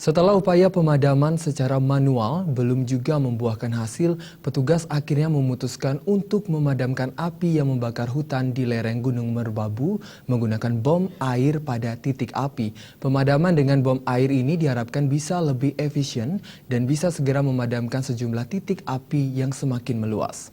Setelah upaya pemadaman secara manual belum juga membuahkan hasil, petugas akhirnya memutuskan untuk memadamkan api yang membakar hutan di lereng Gunung Merbabu menggunakan bom air pada titik api. Pemadaman dengan bom air ini diharapkan bisa lebih efisien dan bisa segera memadamkan sejumlah titik api yang semakin meluas.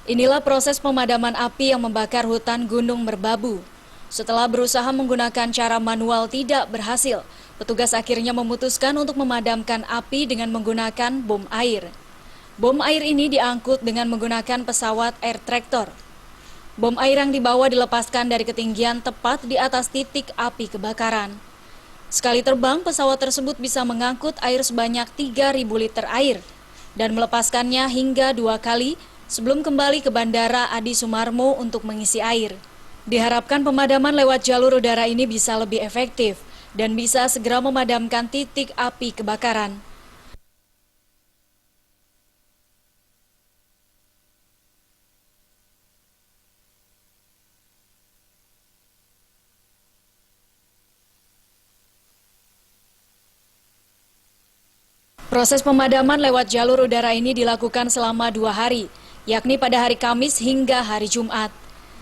Inilah proses pemadaman api yang membakar hutan Gunung Merbabu. Setelah berusaha menggunakan cara manual tidak berhasil, petugas akhirnya memutuskan untuk memadamkan api dengan menggunakan bom air. Bom air ini diangkut dengan menggunakan pesawat air tractor. Bom air yang dibawa dilepaskan dari ketinggian tepat di atas titik api kebakaran. Sekali terbang, pesawat tersebut bisa mengangkut air sebanyak 3.000 liter air dan melepaskannya hingga 2 kali sebelum kembali ke Bandara Adi Sumarmo untuk mengisi air. Diharapkan pemadaman lewat jalur udara ini bisa lebih efektif dan bisa segera memadamkan titik api kebakaran. Proses pemadaman lewat jalur udara ini dilakukan selama 2 hari, yakni pada hari Kamis hingga hari Jumat.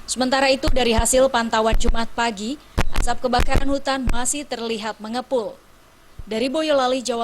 Sementara itu dari hasil pantauan Jumat pagi, asap kebakaran hutan masih terlihat mengepul. Dari Boyolali, Jawa